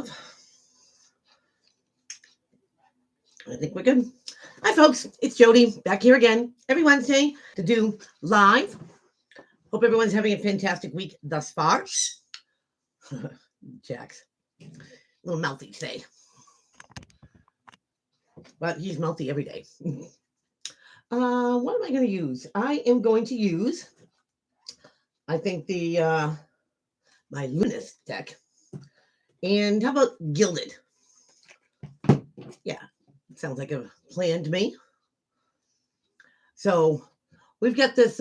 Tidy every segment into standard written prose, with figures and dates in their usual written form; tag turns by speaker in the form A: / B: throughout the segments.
A: love. I think we're good. Hi, folks. It's Jody back here again every Wednesday to do live. Hope everyone's having a fantastic week thus far. Jax, a little melty today, but he's melty every day. What am I going to use? I am going to use, I think, the my Luminous deck. And how about Gilded? Yeah, sounds like a plan to me. So we've got this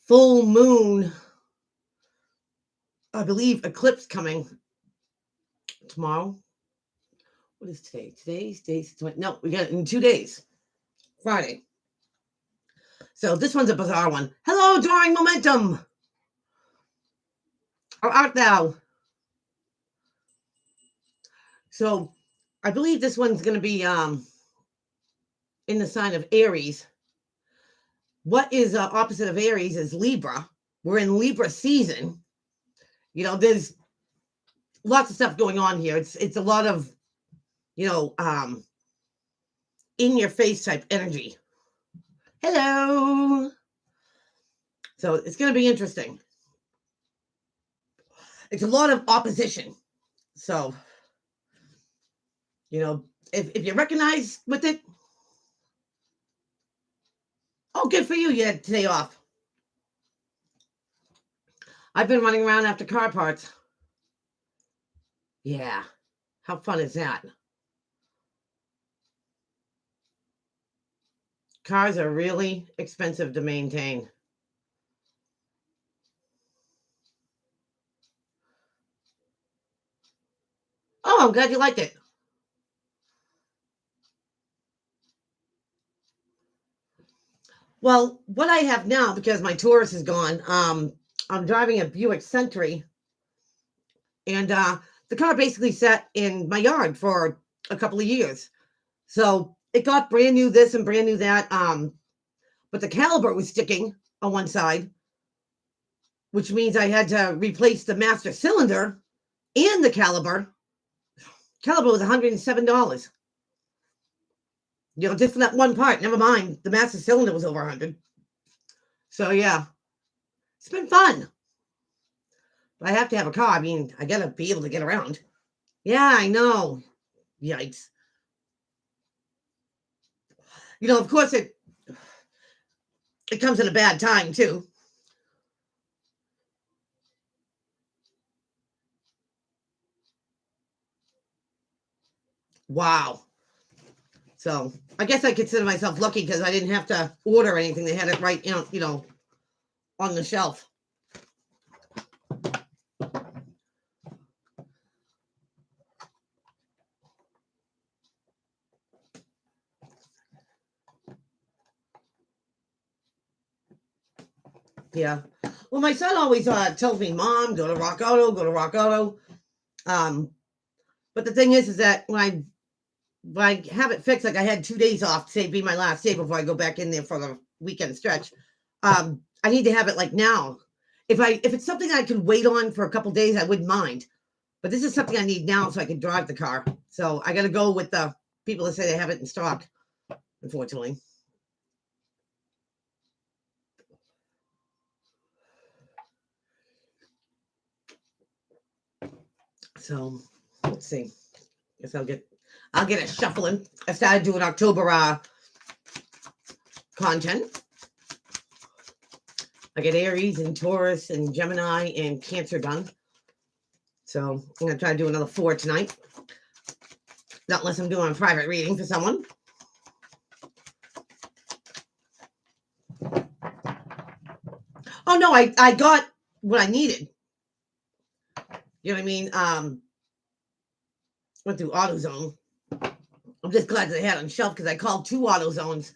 A: full moon, I believe, eclipse coming tomorrow. What is today? Today's 20. No, we got it in 2 days. Friday. So this one's a bizarre one. Hello, drawing momentum. Or art thou? So I believe this one's going to be in the sign of Aries. What is opposite of Aries is Libra. We're in Libra season. You know, there's lots of stuff going on here. It's a lot of, in your face type energy. Hello. So it's going to be interesting. It's a lot of opposition. So, if you recognize with it, oh, good for you. You had today off. I've been running around after car parts. Yeah. How fun is that? Cars are really expensive to maintain. Oh, I'm glad you liked it. Well, what I have now, because my Taurus is gone, I'm driving a Buick Century, and the car basically sat in my yard for a couple of years. So it got brand new this and brand new that, but the caliber was sticking on one side, which means I had to replace the master cylinder and the caliber. Caliber was $107. Just for that one part. Never mind, the master cylinder was over 100. So yeah, it's been fun. But I have to have a car. I mean, I gotta be able to get around. Yeah, I know. Yikes. Of course it comes at a bad time too. Wow. So I guess I consider myself lucky because I didn't have to order anything. They had it right, on the shelf. Yeah. Well, my son always tells me, "Mom, go to Rock Auto, go to Rock Auto." But the thing is that when I have it fixed, like I had 2 days off, say be my last day before I go back in there for the weekend stretch. I need to have it like now. If it's something I can wait on for a couple days, I wouldn't mind. But this is something I need now so I can drive the car. So I got to go with the people that say they have it in stock, unfortunately. So let's see. Guess I'll get a shuffling. I started doing October content. I get Aries and Taurus and Gemini and Cancer done. So I'm going to try to do another 4 tonight. Not unless I'm doing a private reading for someone. Oh, no, I got what I needed. You know what I mean? Went through AutoZone. I'm just glad they had it on shelf because I called 2 AutoZones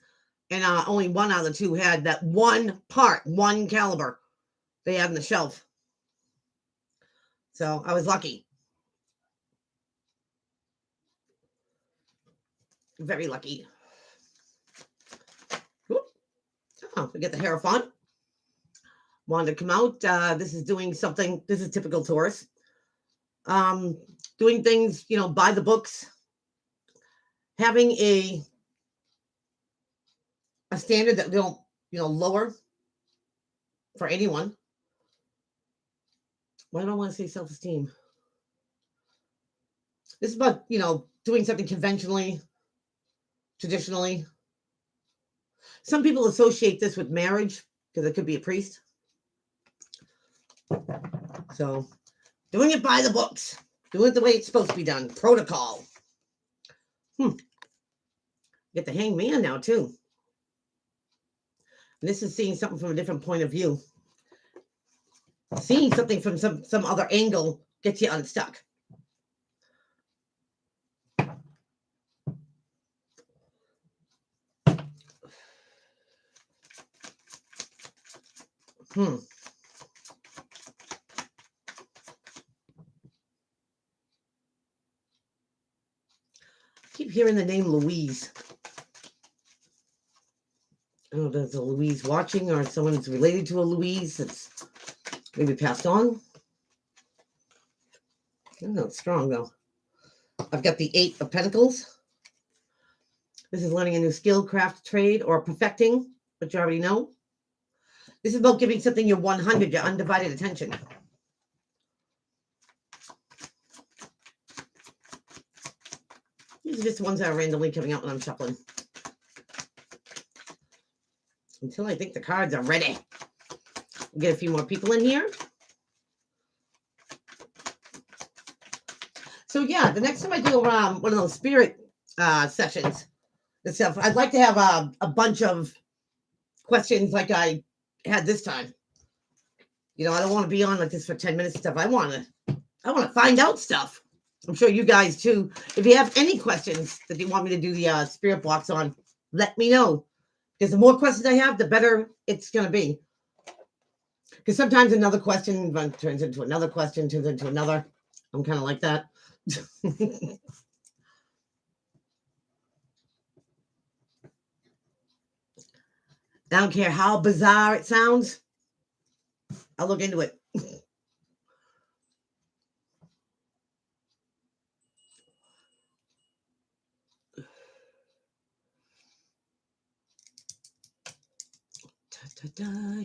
A: and only one out of the 2 had that one part, one caliber they had on the shelf. So I was lucky. Very lucky. Oh, we get the Hierophant. Wanted to come out. This is doing something. This is typical Taurus. Doing things, by the books, having a standard that we don't, lower for anyone. Why do I want to say self-esteem? This is about, doing something conventionally, traditionally. Some people associate this with marriage because it could be a priest. So doing it by the books, doing it the way it's supposed to be done, protocol. Get the hangman now too. And this is seeing something from a different point of view. Seeing something from some other angle gets you unstuck. Keep hearing the name Louise. I don't know if there's a Louise watching or someone that's related to a Louise that's maybe passed on. I don't know, it's strong though. I've got the 8 of Pentacles. This is learning a new skill, craft, trade, or perfecting, which you already know. This is about giving something your 100, your undivided attention. These are just the ones that are randomly coming out when I'm shuffling. Until I think the cards are ready. We'll get a few more people in here. So yeah, the next time I do one of those spirit sessions and stuff, I'd like to have a bunch of questions like I had this time. I don't want to be on like this for 10 minutes and stuff. I want to find out stuff. I'm sure you guys too. If you have any questions that you want me to do the spirit box on, let me know. Because the more questions I have, the better it's going to be. Because sometimes another question turns into another question, turns into another. I'm kind of like that. I don't care how bizarre it sounds. I'll look into it.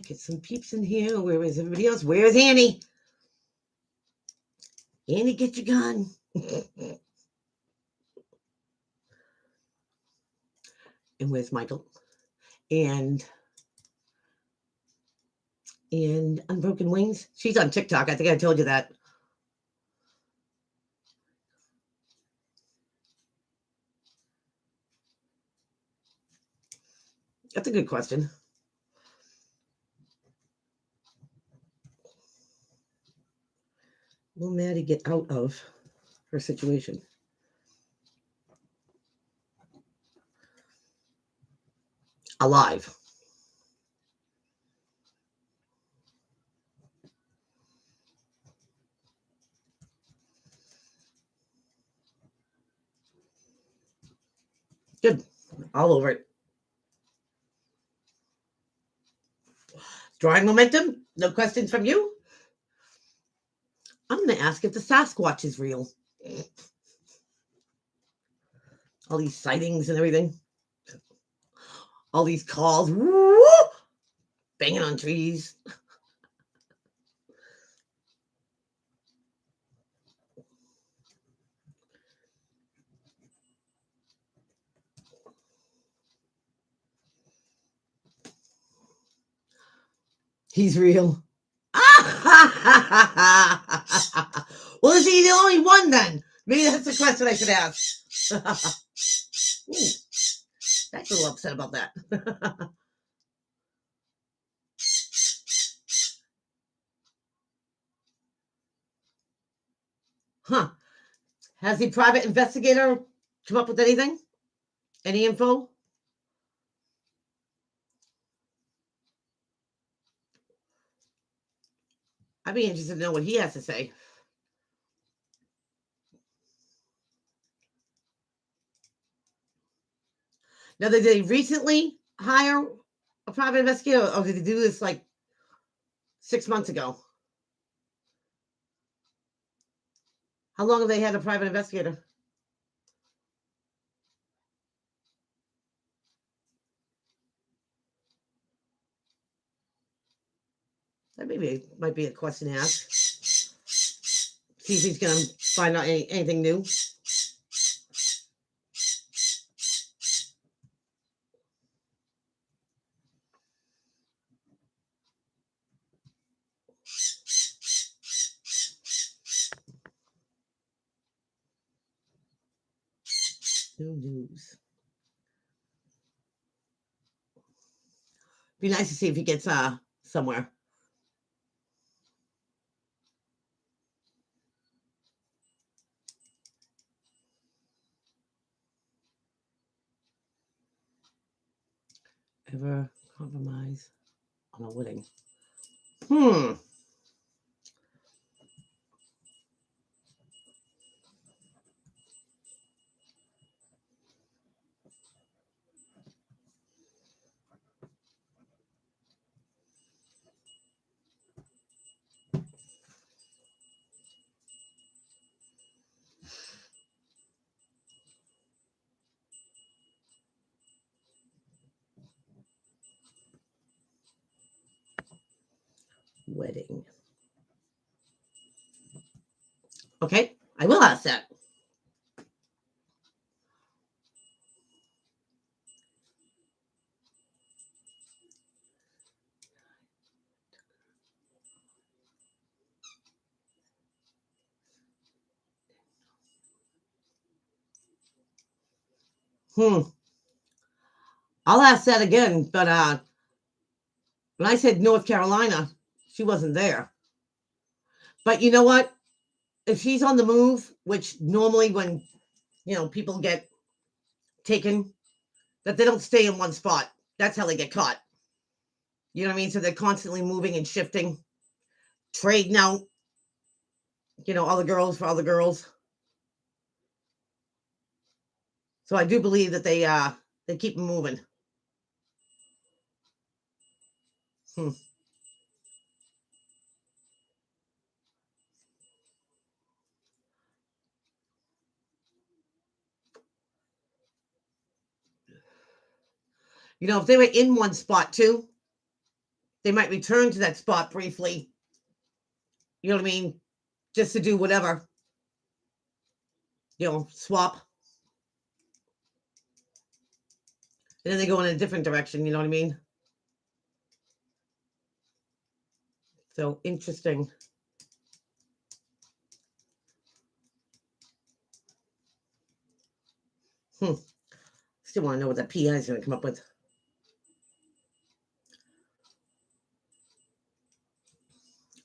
A: Get some peeps in here. Where is everybody else? Where's Annie? Annie, get your gun. And where's Michael? And Unbroken Wings. She's on TikTok. I think I told you that. That's a good question. Will Maddie get out of her situation? Alive. Good. All over it. Drawing momentum. No questions from you. I'm going to ask if the Sasquatch is real. All these sightings and everything. All these calls. Woo! Banging on trees. He's real. Well, is he the only one then? Maybe that's the question I should ask. That's a little upset about that. Huh. Has the private investigator come up with anything? Any info? I'd be interested to know what he has to say. Now, did they recently hire a private investigator, or did they do this like 6 months ago? How long have they had a private investigator? That might be a question to ask. See if he's going to find out anything new. New news. Be nice to see if he gets somewhere. Ever compromise on a wedding? Wedding. Okay, I will ask that. I'll ask that again, but when I said North Carolina, she wasn't there. But you know what? If she's on the move, which normally when, people get taken, that they don't stay in one spot. That's how they get caught. You know what I mean? So they're constantly moving and shifting, trading out, other girls for other girls. So I do believe that they keep moving. If they were in one spot too, they might return to that spot briefly. You know what I mean? Just to do whatever. Swap. And then they go in a different direction. You know what I mean? So interesting. Still want to know what that PI is going to come up with.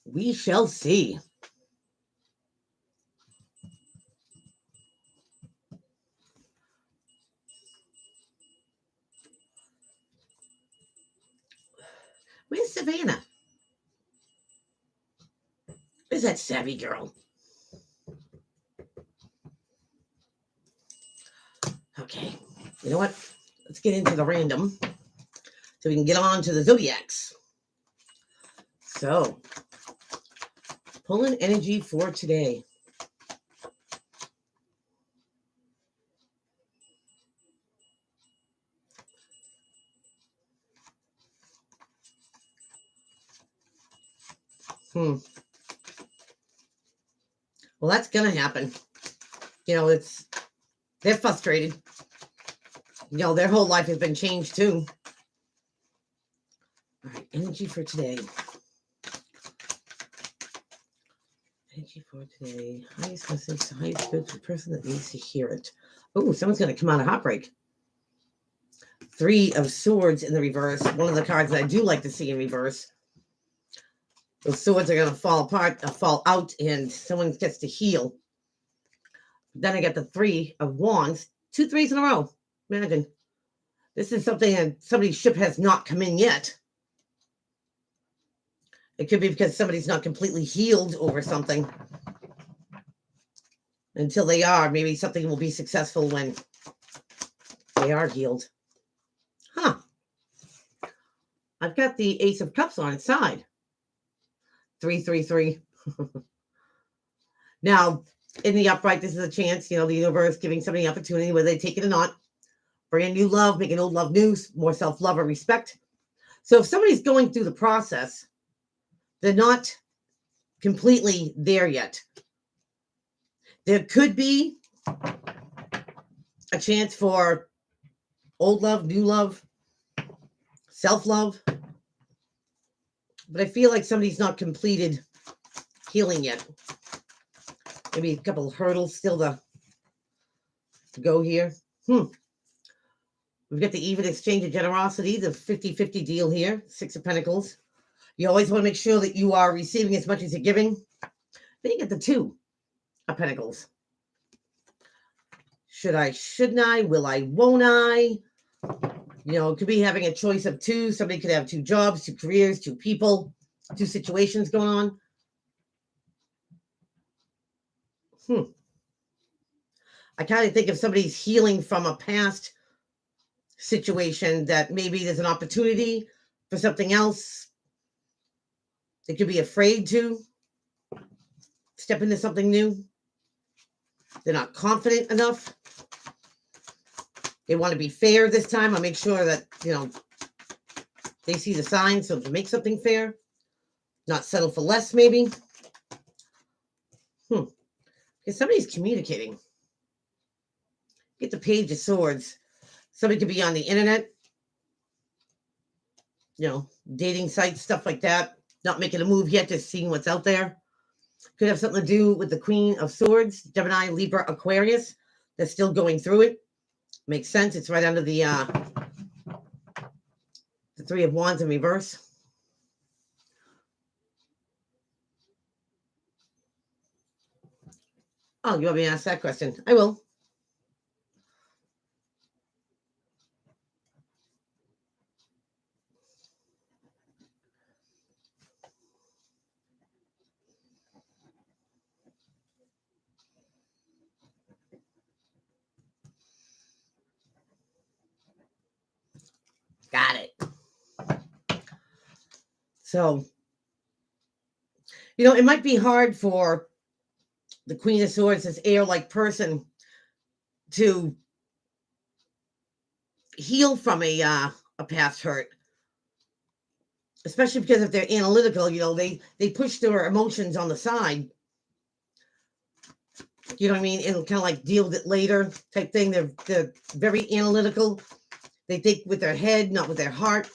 A: We shall see. Where's Savannah? Where's that savvy girl? Okay. You know what? Let's get into the random so we can get on to the zodiacs. So, pulling energy for today. Well, that's going to happen. They're frustrated. Their whole life has been changed too. All right, energy for today. Energy for today. Highest message, highest good for the person that needs to hear it. Oh, someone's going to come out of heartbreak. 3 of Swords in the reverse. One of the cards that I do like to see in reverse. Those swords are going to fall apart, fall out, and someone gets to heal. Then I get the 3 of Wands. 2 3s in a row. Imagine. This is something that somebody's ship has not come in yet. It could be because somebody's not completely healed over something. Until they are. Maybe something will be successful when they are healed. I've got the Ace of Cups on its side. 3 3 3. Now, In the upright, this is a chance, the universe giving somebody an opportunity, whether they take it or not. Brand new love, making old love new, more self-love or respect. So if somebody's going through the process, they're not completely there yet. There could be a chance for old love, new love, self-love. But I feel like somebody's not completed healing yet. Maybe a couple of hurdles still to go here. We've got the even exchange of generosity, the 50-50 deal here, Six of Pentacles. You always want to make sure that you are receiving as much as you're giving. Then you get the Two of Pentacles. Should I, shouldn't I, will I, won't I? It could be having a choice of two. Somebody could have two jobs, two careers, two people, two situations going on. I kind of think if somebody's healing from a past situation, that maybe there's an opportunity for something else. They could be afraid to step into something new. They're not confident enough. They want to be fair this time. I'll make sure that, they see the signs, so to make something fair. Not settle for less, maybe. Because somebody's communicating. Get the Page of Swords. Somebody could be on the internet, dating sites, stuff like that. Not making a move yet, just seeing what's out there. Could have something to do with the Queen of Swords, Gemini, Libra, Aquarius. They're still going through it. Makes sense. It's right under the Three of Wands in reverse. Oh, you want me to ask that question? I will. Got it. So, it might be hard for the Queen of Swords, this air-like person, to heal from a past hurt. Especially because if they're analytical, they push their emotions on the side. You know what I mean? And kind of like deal with it later type thing. They're very analytical. They think with their head, not with their heart.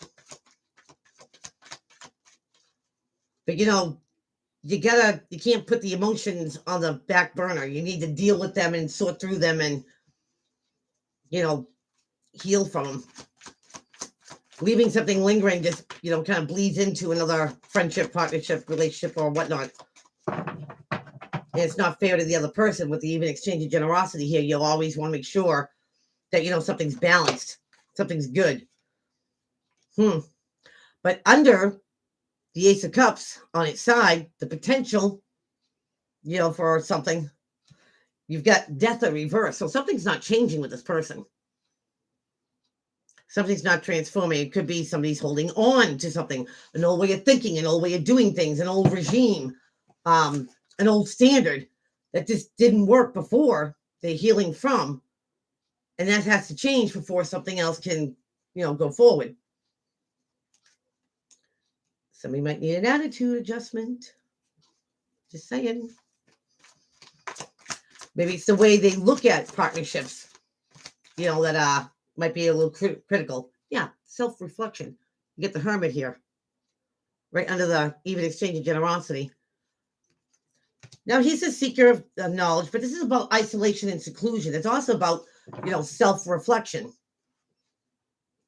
A: But you can't put the emotions on the back burner. You need to deal with them and sort through them and, heal from them. Leaving something lingering just, kind of bleeds into another friendship, partnership, relationship, or whatnot. And it's not fair to the other person. With the even exchange of generosity here, you'll always want to make sure that, something's balanced, something's good. But under the Ace of Cups on its side, the potential, for something, you've got Death in reverse. So something's not changing with this person. Something's not transforming. It could be somebody's holding on to something, an old way of thinking, an old way of doing things, an old regime, an old standard that just didn't work before they're healing from. And that has to change before something else can, go forward. Somebody might need an attitude adjustment. Just saying. Maybe it's the way they look at partnerships, that might be a little critical. Yeah, self-reflection. You get the Hermit here, right under the even exchange of generosity. Now, he's a seeker of knowledge, but this is about isolation and seclusion. It's also about, self-reflection.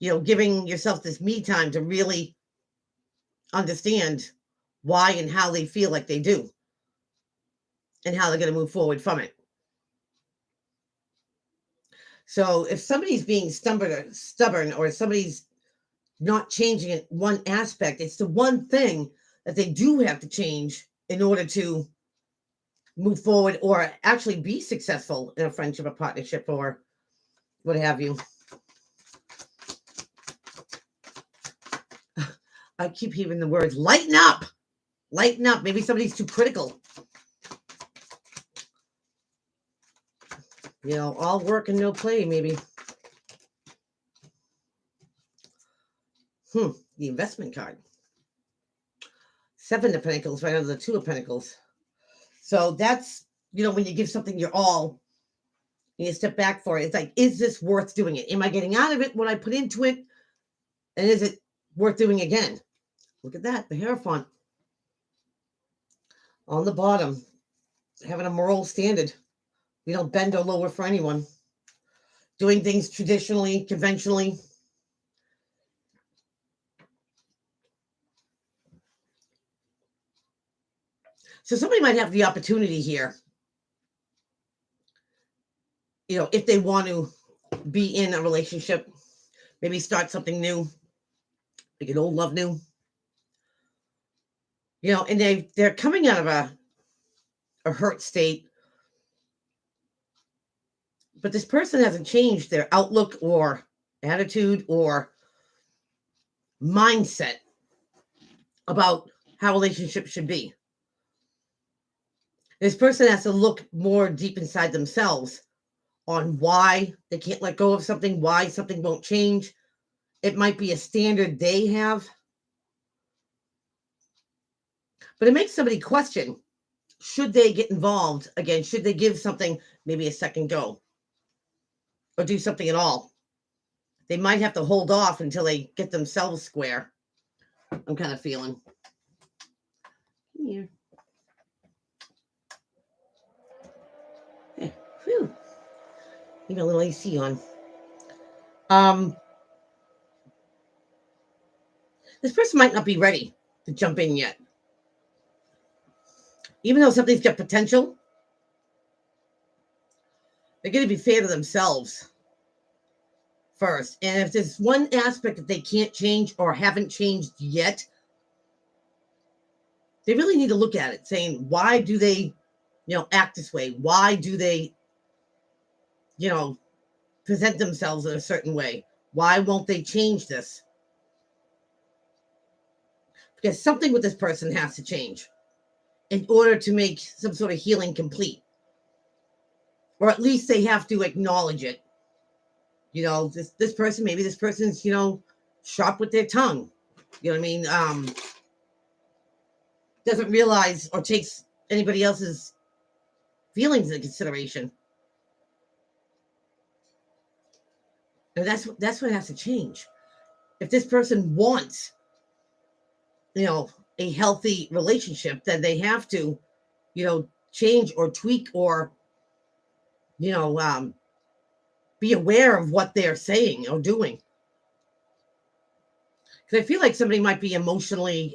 A: Giving yourself this me time to really understand why and how they feel like they do and how they're going to move forward from it. So if somebody's being stubborn or somebody's not changing it one aspect, it's the one thing that they do have to change in order to move forward or actually be successful in a friendship or partnership or what have you. I keep hearing the words lighten up. Lighten up. Maybe somebody's too critical. All work and no play, maybe. The investment card. 7 of Pentacles right under the 2 of Pentacles. So that's, when you give something your all, you step back for it. It's like, is this worth doing it? Am I getting out of it what I put into it? And is it worth doing again? Look at that, the Hierophant. On the bottom, having a moral standard. We don't bend or lower for anyone. Doing things traditionally, conventionally. So somebody might have the opportunity here, if they want to be in a relationship, maybe start something new, make an old love new. And they're coming out of a hurt state, but this person hasn't changed their outlook or attitude or mindset about how relationships should be. This person has to look more deep inside themselves on why they can't let go of something, why something won't change. It might be a standard they have, but it makes somebody question, should they get involved again? Should they give something maybe a second go or do something at all? They might have to hold off until they get themselves square. I'm kind of feeling. Come here. Yeah, whew. Even a little AC on. This person might not be ready to jump in yet. Even though something's got potential, they're going to be fair to themselves first. And if there's one aspect that they can't change or haven't changed yet, they really need to look at it, saying, why do they, act this way? Why do they, present themselves in a certain way? Why won't they change this? Because something with this person has to change in order to make some sort of healing complete. Or at least they have to acknowledge it. This person, maybe this person's, sharp with their tongue. You know what I mean? Doesn't realize or takes anybody else's feelings into consideration. And that's what has to change. If this person wants, a healthy relationship, then they have to, change or tweak or, be aware of what they're saying or doing. Because I feel like somebody might be emotionally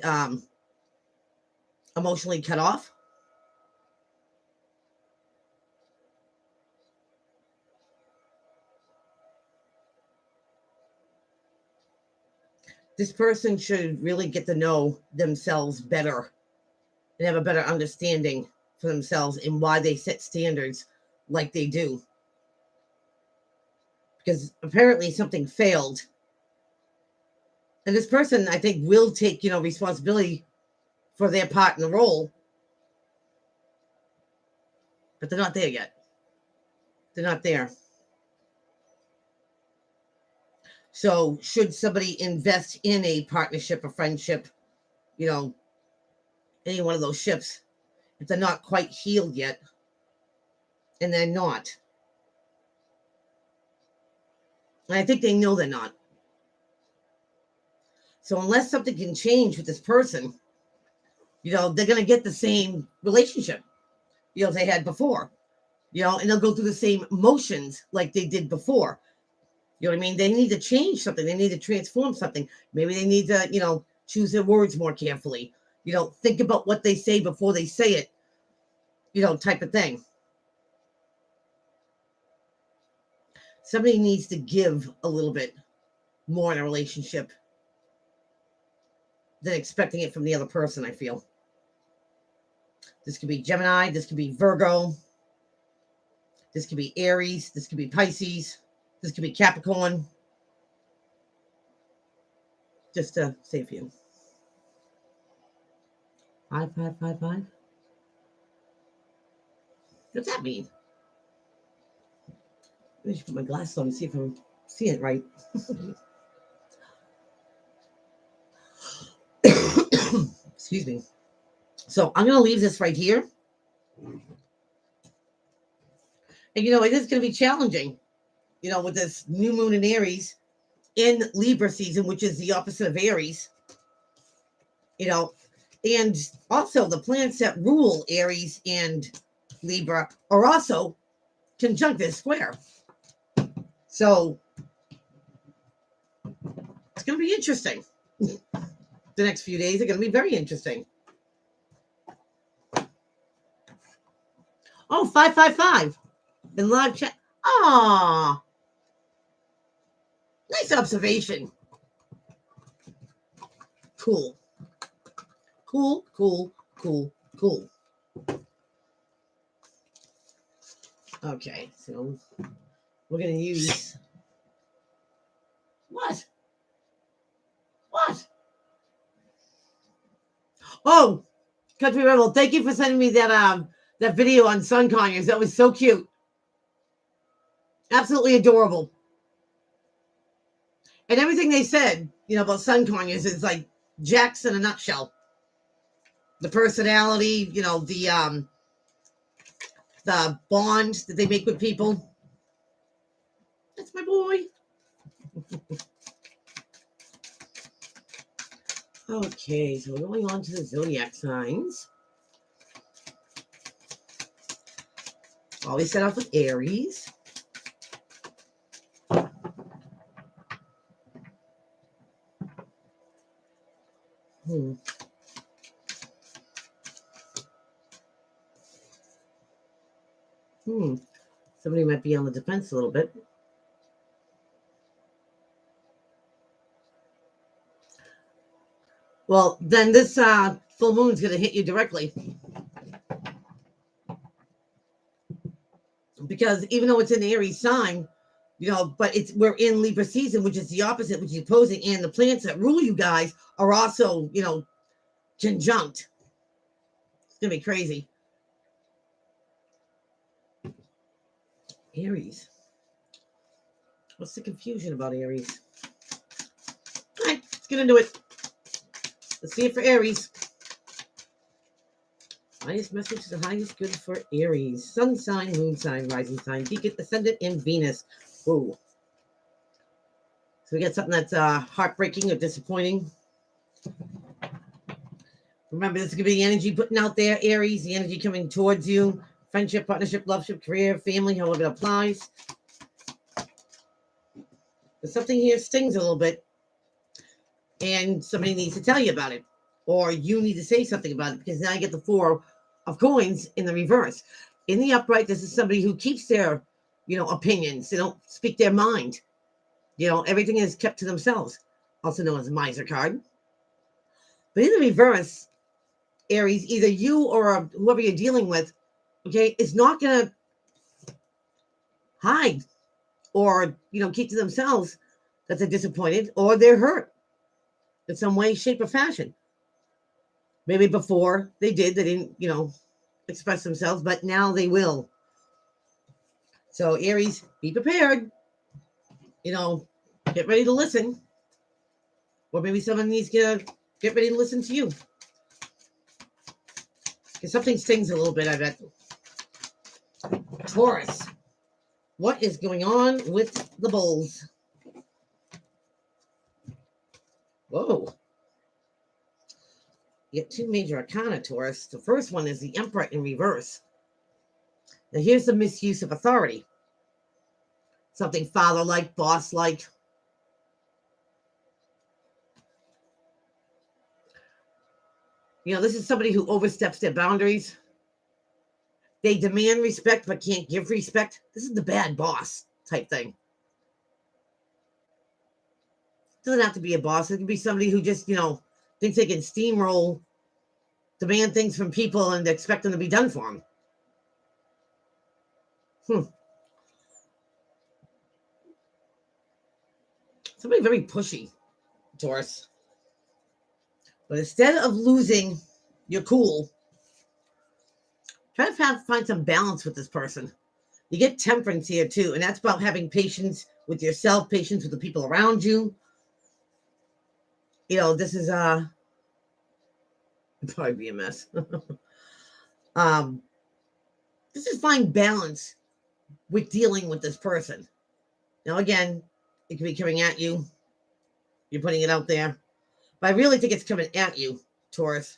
A: cut off. This person should really get to know themselves better and have a better understanding for themselves and why they set standards like they do. Because apparently something failed. And this person, I think, will take, responsibility for their part in the role. But they're not there yet. They're not there. So should somebody invest in a partnership or friendship, any one of those ships, if they're not quite healed yet, and they're not. And I think they know they're not. So unless something can change with this person, they're going to get the same relationship, they had before, and they'll go through the same motions like they did before. You know what I mean? They need to change something. They need to transform something. Maybe they need to, choose their words more carefully. Think about what they say before they say it, type of thing. Somebody needs to give a little bit more in a relationship than expecting it from the other person, I feel. This could be Gemini. This could be Virgo. This could be Aries. This could be Pisces. This could be Capricorn. Just to say a few. 5555. What's that mean? Let me put my glasses on and see if I'm seeing it right. Excuse me. So I'm going to leave this right here. And, it is going to be challenging, with this new moon in Aries in Libra season, which is the opposite of Aries, and also the planets that rule Aries and Libra are also conjunct this square. So it's going to be interesting. The next few days are going to be very interesting. Oh, 555 in live chat. Ah, nice observation. Cool. Cool, cool, cool, cool. Okay, so we're going to use... What? Oh, Country Rebel, thank you for sending me that video on sun conures. That was so cute. Absolutely adorable. And everything they said, about sun conures is like Jax in a nutshell. The personality, the bond that they make with people. That's my boy. Okay, so we're going on to the zodiac signs. Always start off with Aries. Somebody might be on the defense a little bit. Well, then this full moon is going to hit you directly. Because even though it's in the Aries sign, but we're in Libra season, which is the opposite, which is opposing, and the planets that rule you guys are also, conjunct. It's going to be crazy. Aries. What's the confusion about Aries? All right, let's get into it. Let's see it for Aries. Highest message is the highest good for Aries. Sun sign, moon sign, rising sign, deacon, ascendant, and Venus. Whoa. So we got something that's heartbreaking or disappointing. Remember, this is going to be the energy putting out there, Aries, the energy coming towards you. Friendship, partnership, loveship, career, family, however it applies. But something here stings a little bit. And somebody needs to tell you about it. Or you need to say something about it. Because now you get the 4 of coins in the reverse. In the upright, this is somebody who keeps their, opinions. They don't speak their mind. Everything is kept to themselves. Also known as a miser card. But in the reverse, Aries, either you or whoever you're dealing with, okay, is not going to hide or, keep to themselves that they're disappointed or they're hurt in some way, shape, or fashion. Maybe before they didn't, express themselves, but now they will. So Aries, be prepared. Get ready to listen. Or maybe someone needs to get ready to listen to you. Because something stings a little bit, I bet. Taurus. What is going on with the bulls? Whoa. You get 2 major arcana, Taurus. The first one is the Emperor in reverse. Now here's the misuse of authority. Something father-like, boss-like. This is somebody who oversteps their boundaries. They demand respect but can't give respect. This is the bad boss type thing. Doesn't have to be a boss. It can be somebody who just, thinks they can steamroll, demand things from people and expect them to be done for them. Somebody very pushy, Taurus. But instead of losing your cool, try to find some balance with this person. You get temperance here too, and that's about having patience with yourself, patience with the people around you. This is it'd probably be a mess. um, this is find balance with dealing with this person. Now, again, it could be coming at you. You're putting it out there, but I really think it's coming at you, Taurus.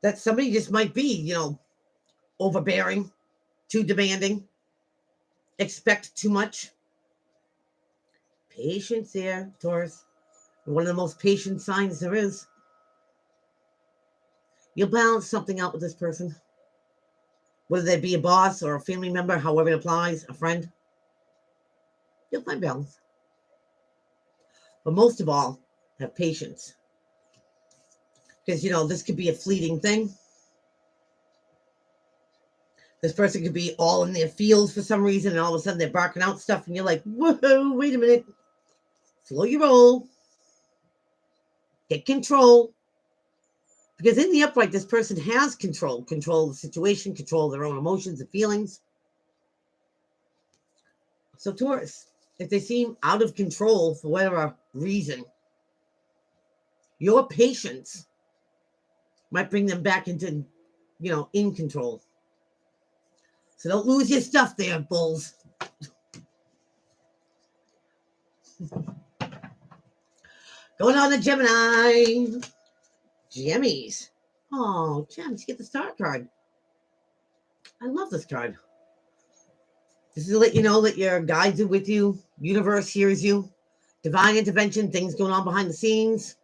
A: That somebody just might be, overbearing, too demanding, expect too much. Patience here, Taurus. One of the most patient signs there is. You'll balance something out with this person. Whether they be a boss or a family member, however it applies, a friend. You'll find balance. But most of all, have patience. Because, this could be a fleeting thing. This person could be all in their fields for some reason, and all of a sudden they're barking out stuff, and you're like, whoa, wait a minute. Slow your roll. Get control. Because in the upright, this person has control of the situation, control of their own emotions and feelings. So Taurus, if they seem out of control for whatever reason, your patience might bring them back into, in control. So don't lose your stuff there, bulls. Going on to Gemini. Gemmies. Oh, Gems, you get the star card. I love this card. This is to let you know that your guides are with you. Universe hears you. Divine intervention, things going on behind the scenes.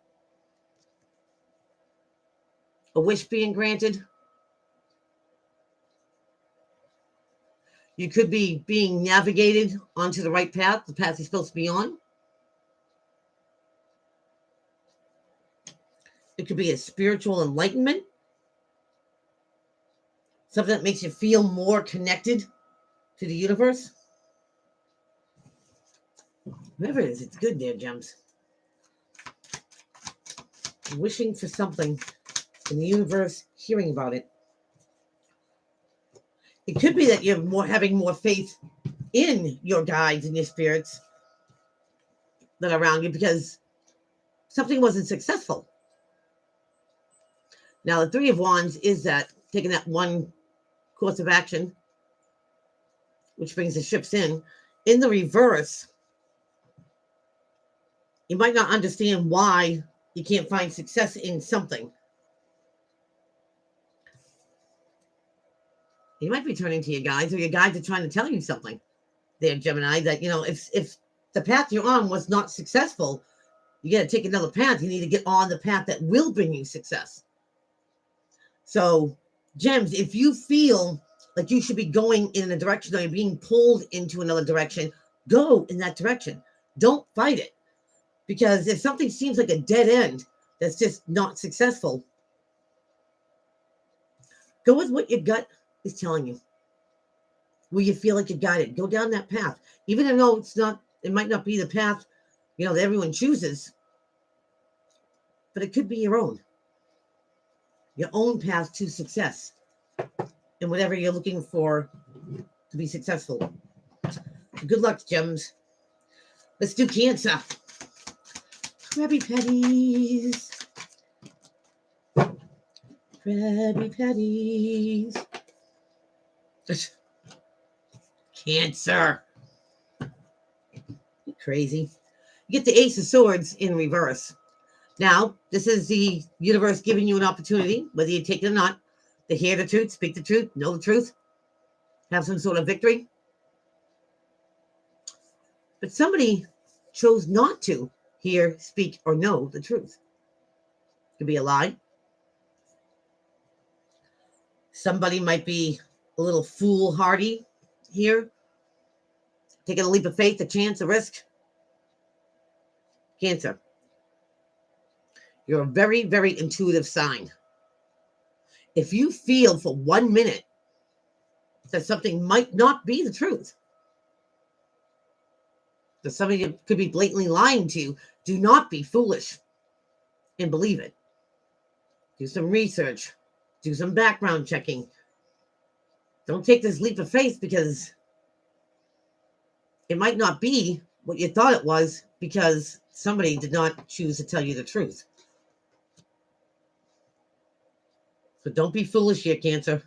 A: A wish being granted. You could be being navigated onto the right path, the path you're supposed to be on. It could be a spiritual enlightenment. Something that makes you feel more connected to the universe. Whatever it is, it's good there, Gems. Wishing for something in the universe, hearing about it. It could be that you're having more faith in your guides and your spirits that are around you because something wasn't successful. Now, the Three of Wands is that taking that one course of action, which brings the ships in. In the reverse, you might not understand why you can't find success in something. You might be turning to your guides, or your guides are trying to tell you something there, Gemini, that, if the path you're on was not successful, you got to take another path. You need to get on the path that will bring you success. So, Gems, if you feel like you should be going in a direction or you're being pulled into another direction, go in that direction. Don't fight it. Because if something seems like a dead end that's just not successful, go with what your gut is telling you. Where you feel like you got it. Go down that path. Even though it might not be the path, that everyone chooses, but it could be your own path to success in whatever you're looking for to be successful. Good luck, Gems. Let's do Cancer. Krabby Patties. Krabby Patties. Cancer. You're crazy. You get the Ace of Swords in reverse. Now, this is the universe giving you an opportunity, whether you take it or not, to hear the truth, speak the truth, know the truth, have some sort of victory. But somebody chose not to hear, speak, or know the truth. It could be a lie. Somebody might be a little foolhardy here, taking a leap of faith, a chance, a risk. Cancer. You're a very, very intuitive sign. If you feel for 1 minute that something might not be the truth, that somebody could be blatantly lying to you, do not be foolish and believe it. Do some research. Do some background checking. Don't take this leap of faith because It might not be what you thought it was because somebody did not choose to tell you the truth. So don't be foolish here, Cancer.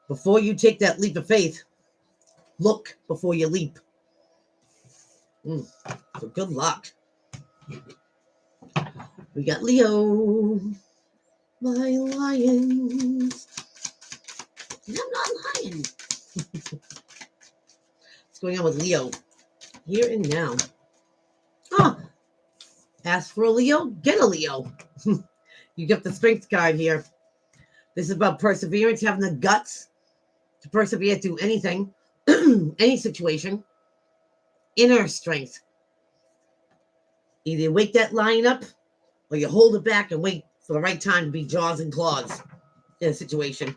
A: Before you take that leap of faith, look before you leap. So good luck. We got Leo. My lions. And I'm not lying. What's going on with Leo? Here and now. Oh, ask for a Leo, get a Leo. You get the strength card here. This is about perseverance, having the guts to persevere through anything, any situation. Inner strength. Either you wake that lion up or you hold it back and wait for the right time to be jaws and claws in a situation.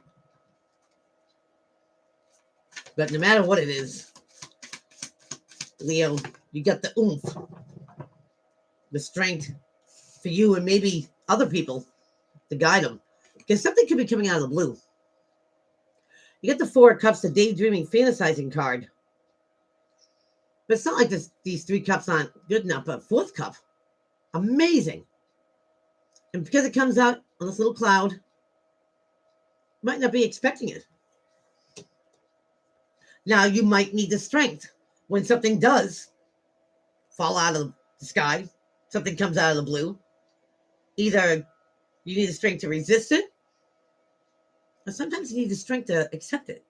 A: But no matter what it is, Leo, you got the oomph, the strength for you and maybe other people to guide them. Because something could be coming out of the blue. You get the Four of Cups, the daydreaming, fantasizing card. But it's not like these three cups aren't good enough. But fourth cup, amazing. And because it comes out on this little cloud, might not be expecting it. Now you might need the strength when something does fall out of the sky, something comes out of the blue. Either you need the strength to resist it, or sometimes you need the strength to accept it.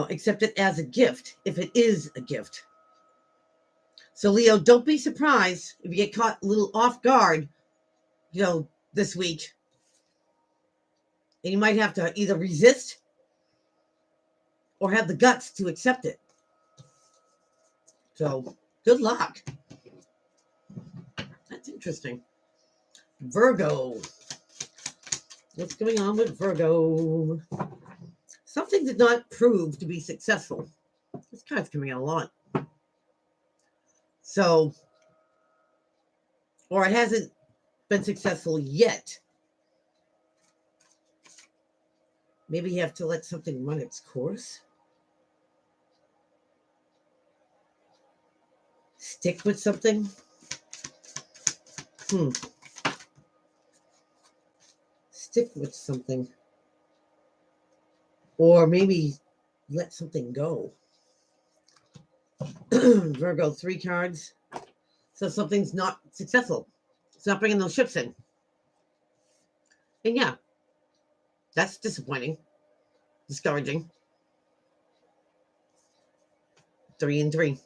A: Accept it as a gift, if it is a gift. So, Leo, don't be surprised if you get caught a little off guard, this week. And you might have to either resist or have the guts to accept it. So, good luck. That's interesting. Virgo. What's going on with Virgo? Something did not prove to be successful. This card's coming out a lot. So, or it hasn't been successful yet. Maybe you have to let something run its course. Stick with something. Stick with something. Or maybe let something go. Virgo, 3 cards. So something's not successful. It's not bringing those ships in. And yeah, that's disappointing. Discouraging. 3 and 3.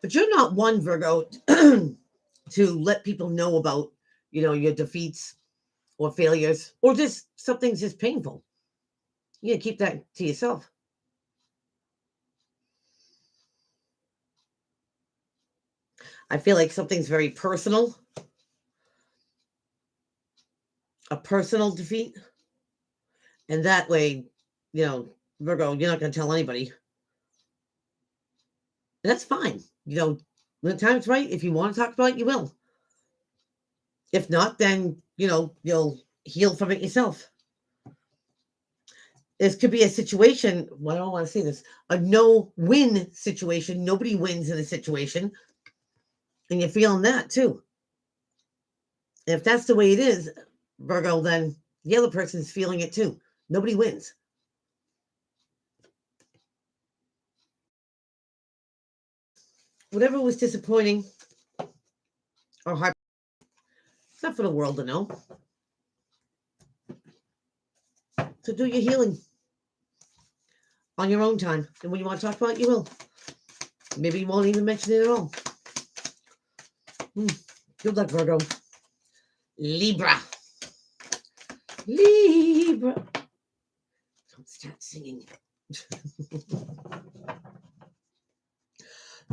A: But you're not one, Virgo, to let people know about, your defeats or failures, or just something's just painful. You keep that to yourself. I feel like something's very personal. A personal defeat. And that way, Virgo, you're not going to tell anybody. And that's fine. When the time's right, if you want to talk about it, you will. If not, then, you'll heal from it yourself. This could be a situation, well, I don't want to say this, a no-win situation. Nobody wins in a situation. And you're feeling that too. And if that's the way it is, Virgo, then the other person's feeling it too. Nobody wins. Whatever was disappointing or hard, it's not for the world to know. So do your healing on your own time. And when you want to talk about it, you will. Maybe you won't even mention it at all. Good luck, Virgo. Libra. Don't start singing.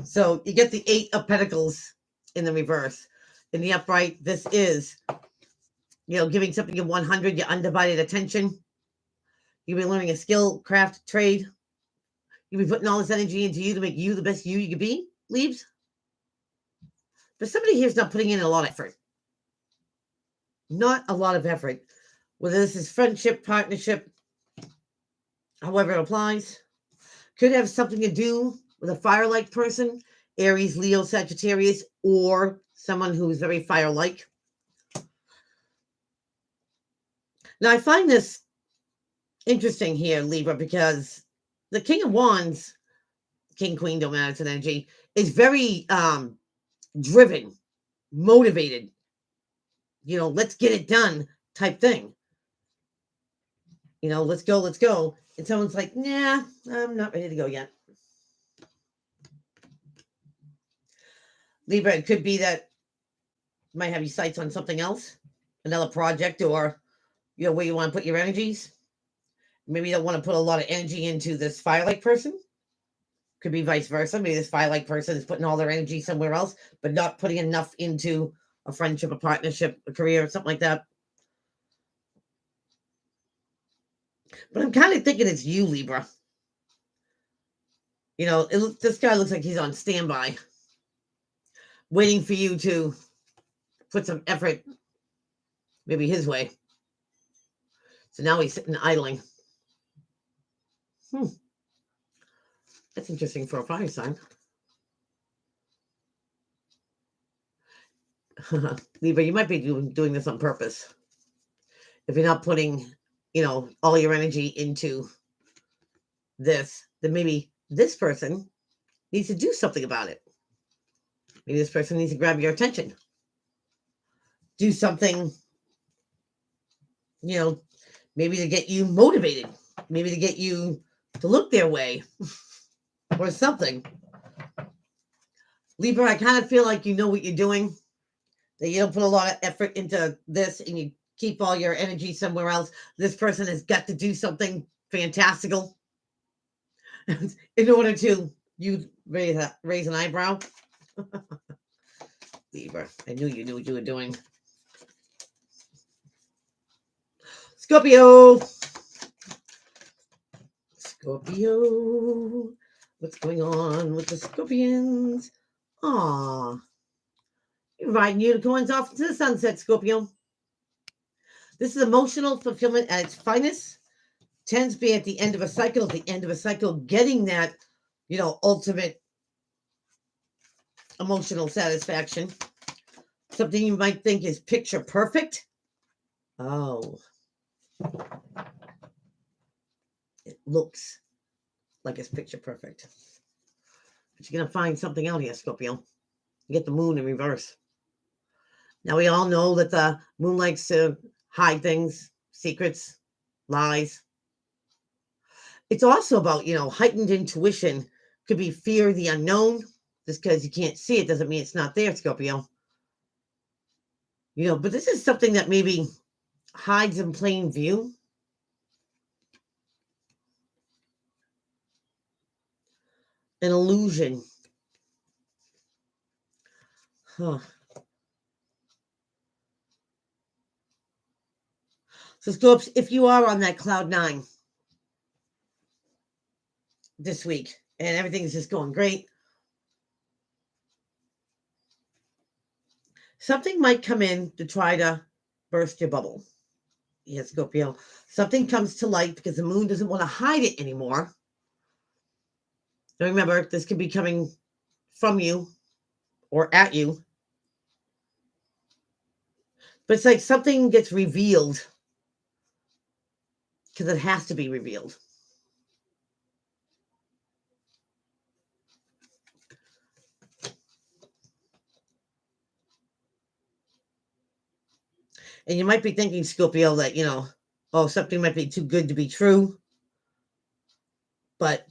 A: So you get the 8 of Pentacles in the reverse. In the upright, this is, giving something your 100, your undivided attention. You'll be learning a skill, craft, trade. You'll be putting all this energy into you to make you the best you can be, Leaves. But somebody here's not putting in a lot of effort. Not a lot of effort. Whether this is friendship, partnership, however it applies. Could have something to do with a fire-like person, Aries, Leo, Sagittarius, or someone who's very fire-like. Now, I find this interesting here, Libra, because the King of Wands, King, Queen, don't matter, it's an energy, is very driven, motivated, let's get it done type thing. Let's go, let's go. And someone's like, nah, I'm not ready to go yet. Libra, it could be that you might have your sights on something else, another project, or, where you want to put your energies. Maybe you don't want to put a lot of energy into this fire-like person. Could be vice versa. Maybe this fire-like person is putting all their energy somewhere else, but not putting enough into a friendship, a partnership, a career, something like that. But I'm kind of thinking it's you, Libra. This guy looks like he's on standby, waiting for you to put some effort, maybe his way. So now he's sitting idling. That's interesting for a fire sign. Libra, you might be doing this on purpose. If you're not putting, all your energy into this, then maybe this person needs to do something about it. Maybe this person needs to grab your attention. Do something, maybe to get you motivated, maybe to get you to look their way or something. Libra, I kind of feel like you know what you're doing, that you don't put a lot of effort into this and you keep all your energy somewhere else. This person has got to do something fantastical in order to raise an eyebrow. Libra, I knew you knew what you were doing. Scorpio. Scorpio. What's going on with the Scorpions? Aw. You're riding unicorns off to the sunset, Scorpio. This is emotional fulfillment at its finest. Tends to be at the end of a cycle, getting that, ultimate emotional satisfaction. Something you might think is picture perfect. Oh. It looks like it's picture perfect. But you're going to find something out here, Scorpio. You get the moon in reverse. Now, we all know that the moon likes to hide things, secrets, lies. It's also about, heightened intuition. Could be fear of the unknown. Just because you can't see it doesn't mean it's not there, Scorpio. But this is something that maybe hides in plain view. An illusion. Huh. So, Scorps, if you are on that cloud 9 this week and everything's just going great, something might come in to try to burst your bubble. Yes, Scorpio. Something comes to light because the moon doesn't want to hide it anymore. Now remember, this could be coming from you or at you. But it's like something gets revealed because it has to be revealed. And you might be thinking, Scorpio, that, something might be too good to be true. But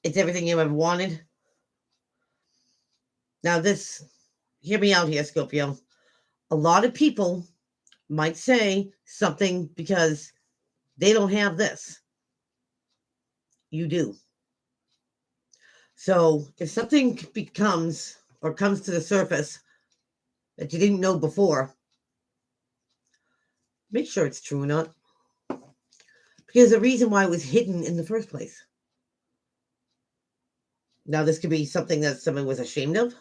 A: it's everything you ever wanted. Now, hear me out here, Scorpio. A lot of people might say something because they don't have this. You do. So if something becomes or comes to the surface that you didn't know before, make sure it's true or not. Because the reason why it was hidden in the first place. Now, this could be something that someone was ashamed of,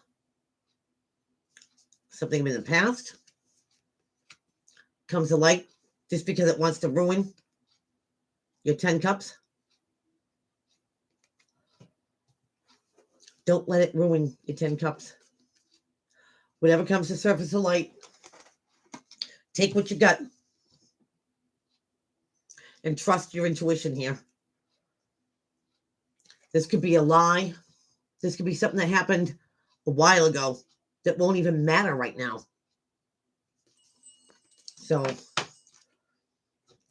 A: something in the past, comes to light just because it wants to ruin your 10 cups. Don't let it ruin your 10 cups. Whatever comes to surface of light, take what you got and trust your intuition here. This could be a lie. This could be something that happened a while ago that won't even matter right now. So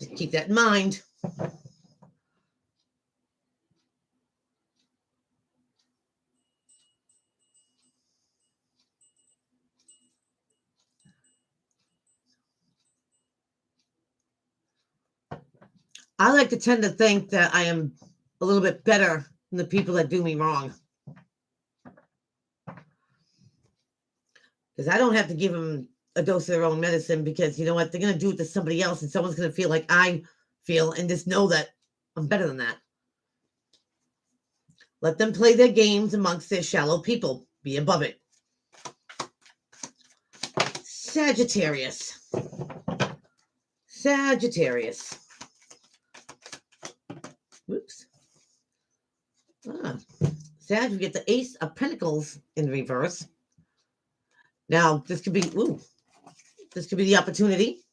A: just keep that in mind. I like to tend to think that I am a little bit better than the people that do me wrong. Because I don't have to give them a dose of their own medicine, because you know what? They're going to do it to somebody else, and someone's going to feel like I feel, and just know that I'm better than that. Let them play their games amongst their shallow people. Be above it. Sagittarius. Sagittarius. Whoops. Sag, we get the Ace of Pentacles in reverse. Now, this could be, this could be the opportunity,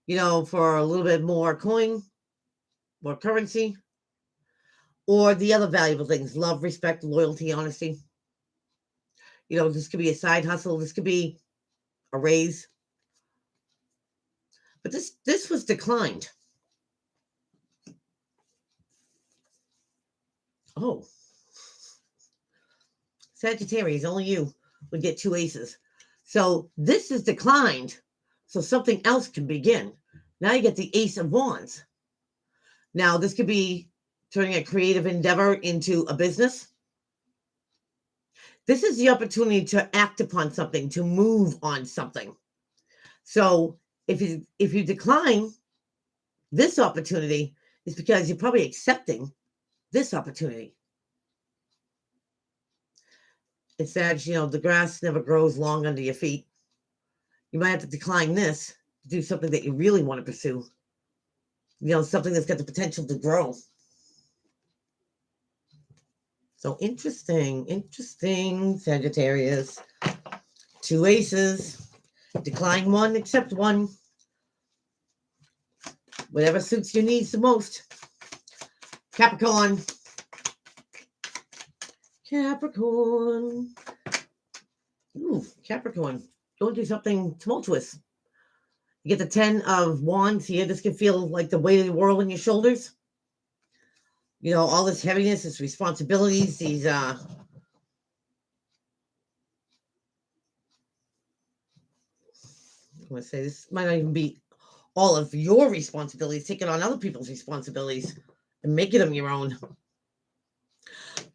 A: you know, for a little bit more coin, more currency, or the other valuable things: love, respect, loyalty, honesty. You know, this could be a side hustle. This could be a raise. But this was declined. Oh. Sagittarius, only you would get 2 aces. So this is declined, so something else can begin. Now you get the Ace of Wands. Now this could be turning a creative endeavor into a business. This is the opportunity to act upon something, to move on something. So if you decline this opportunity, it's because you're probably accepting this opportunity. It's that, you know, the grass never grows long under your feet. You might have to decline this to do something that you really want to pursue. You know, something that's got the potential to grow. So interesting, Sagittarius. 2 aces. Decline one, accept one. Whatever suits your needs the most. Capricorn. Capricorn. Ooh, Capricorn. Don't do something tumultuous. You get the 10 of Wands here. This can feel like the weight of the world on your shoulders. You know, all this heaviness, this responsibilities, these I want to say this might not even be all of your responsibilities, taking on other people's responsibilities and making them your own.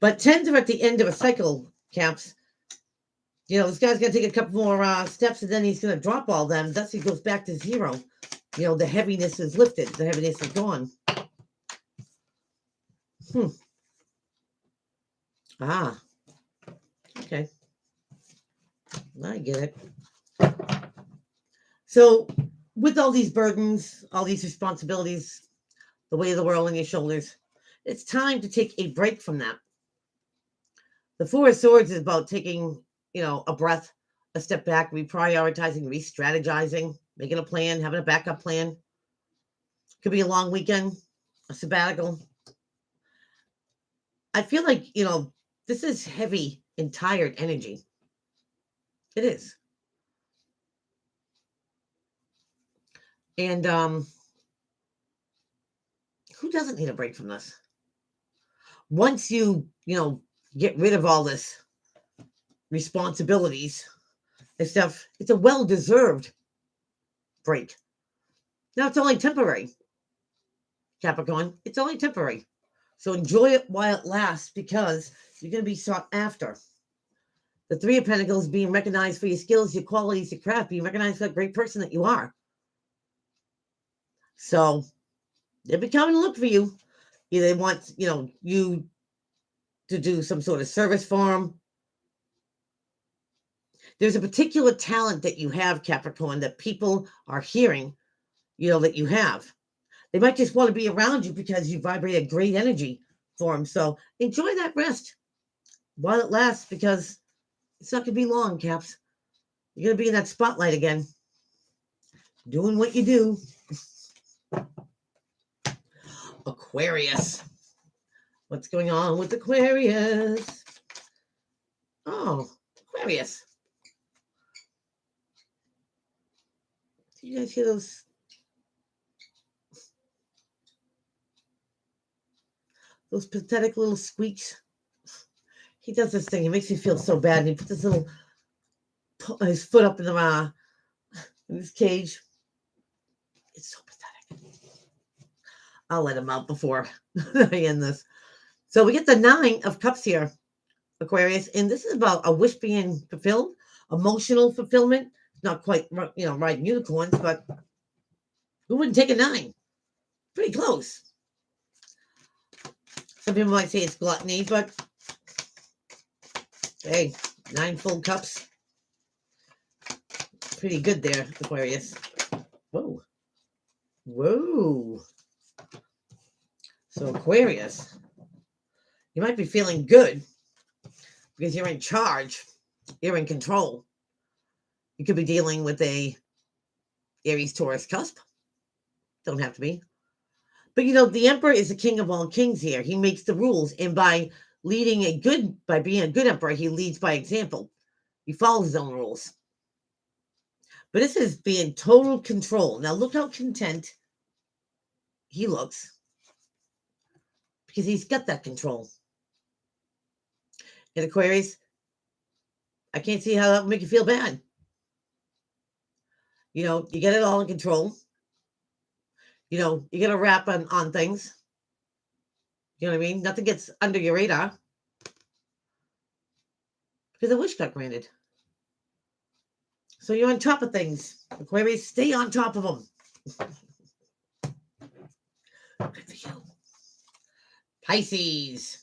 A: But 10s are at the end of a cycle, Caps. You know, this guy's going to take a couple more steps, and then he's going to drop all them. Thus, he goes back to 0. You know, the heaviness is lifted. The heaviness is gone. Ah. Okay. I get it. So, with all these burdens, all these responsibilities, the weight of the world on your shoulders, it's time to take a break from that. The 4 of Swords is about taking, you know, a breath, a step back, reprioritizing, re-strategizing, making a plan, having a backup plan. Could be a long weekend, a sabbatical. I feel like, you know, this is heavy and tired energy. It is. And who doesn't need a break from this? Once you know, get rid of all this responsibilities and stuff, it's a well-deserved break. Now, it's only temporary, Capricorn. It's only temporary. So enjoy it while it lasts, because you're going to be sought after. The 3 of Pentacles, being recognized for your skills, your qualities, your craft, being recognized for the great person that you are. So they're becoming to look for you. They want, you know, you to do some sort of service for them. There's a particular talent that you have, Capricorn, that people are hearing, you know, that you have. They might just want to be around you because you vibrate a great energy for them. So enjoy that rest. while it lasts, because it's not going to be long, Caps. You're going to be in that spotlight again, doing what you do. Aquarius. What's going on with Aquarius? Oh, Aquarius. Did you guys hear those pathetic little squeaks? He does this thing. It makes me feel so bad. And he puts his foot up in this cage. It's so pathetic. I'll let him out before I end this. So we get the 9 of Cups here, Aquarius, and this is about a wish being fulfilled, emotional fulfillment. Not quite, riding unicorns, but who wouldn't take a 9? Pretty close. Some people might say it's gluttony, but hey, 9 full cups. Pretty good there, Aquarius. Whoa. Whoa. So Aquarius, you might be feeling good because you're in charge. You're in control. You could be dealing with a Aries Taurus cusp. Don't have to be. But the Emperor is the king of all kings here. He makes the rules. And by being a good emperor, he leads by example. He follows his own rules. But this is being total control. Now look how content he looks. Because he's got that control. And Aquarius, I can't see how that would make you feel bad. You get it all in control. You get a wrap on things. You know what I mean? Nothing gets under your radar. Because the wish got granted. So you're on top of things. Aquarius, stay on top of them. Good for you. Pisces.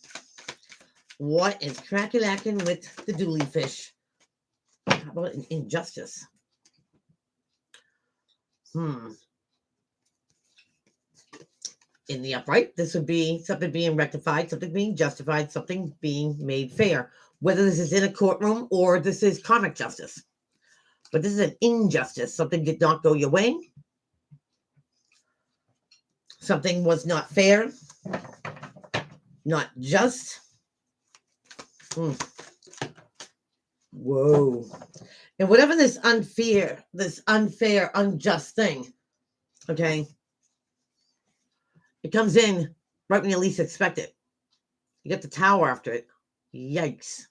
A: What is crack-a-lacking with the Dooley fish? How about an injustice? In the upright, this would be something being rectified, something being justified, something being made fair. Whether this is in a courtroom or this is karmic justice. But this is an injustice. Something did not go your way. Something was not fair. Not just. Whoa. And whatever this unfair, unjust thing, okay, it comes in right when you least expect it. You get the Tower after it. Yikes.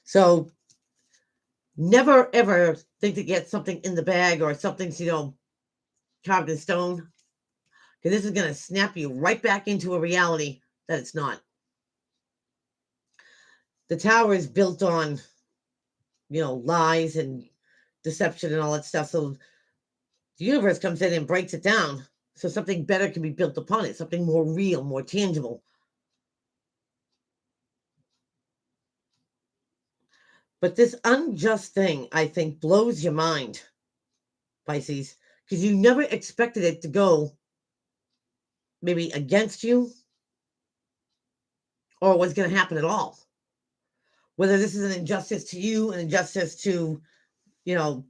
A: So never, ever think to get something in the bag or something's, carved in stone. Because this is going to snap you right back into a reality that it's not. The Tower is built on, lies and deception and all that stuff. So the universe comes in and breaks it down so something better can be built upon it, something more real, more tangible. But this unjust thing, I think, blows your mind, Pisces, because you never expected it to go maybe against you or what's going to happen at all. Whether this is an injustice to you, an injustice to, a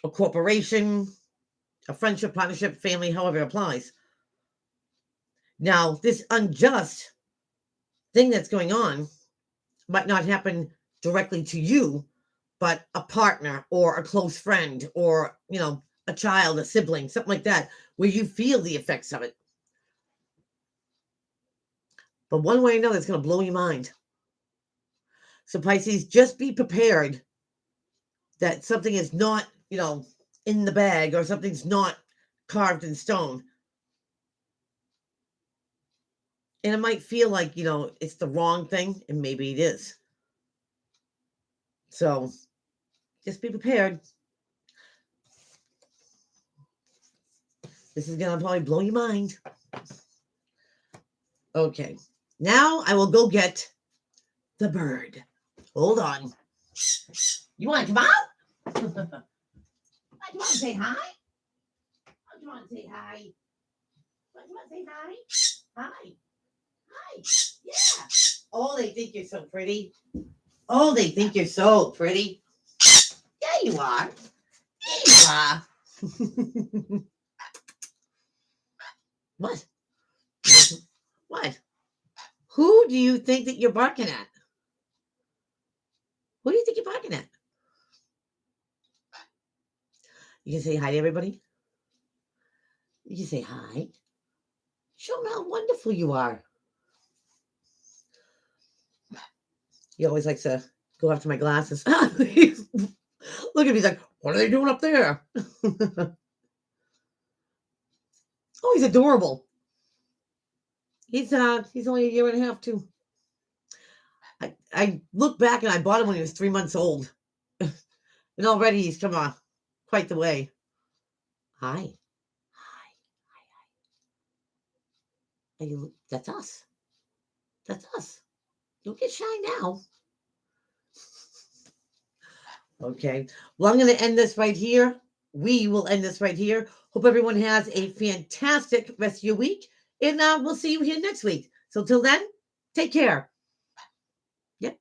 A: corporation, a friendship, partnership, family, however it applies. Now, this unjust thing that's going on might not happen directly to you, but a partner or a close friend or, a child, a sibling, something like that, where you feel the effects of it. But one way or another, it's going to blow your mind. So Pisces, just be prepared that something is not, in the bag or something's not carved in stone. And it might feel like, it's the wrong thing, and maybe it is. So just be prepared. This is going to probably blow your mind. Okay. Now I will go get the bird. Hold on. You want to come out? You want to say hi? You want to say hi? You want to say hi? Hi. Hi. Yeah. Oh, they think you're so pretty. Oh, they think you're so pretty. Yeah, you are. Yeah, you are. What? What? Who do you think that you're barking at? Who do you think you're barking at? You can say hi to everybody. You can say hi. Show them how wonderful you are. He always likes to go after my glasses. Look at him. He's like, what are they doing up there? Oh, he's adorable. He's only a year and a half too. I look back and I bought him when he was 3 months old. And already he's come on quite the way. Hi. Hi. Hi. That's us. That's us. Don't get shy now. Okay. Well, I'm going to end this right here. We will end this right here. Hope everyone has a fantastic rest of your week. And we'll see you here next week. So till then, take care. Yep.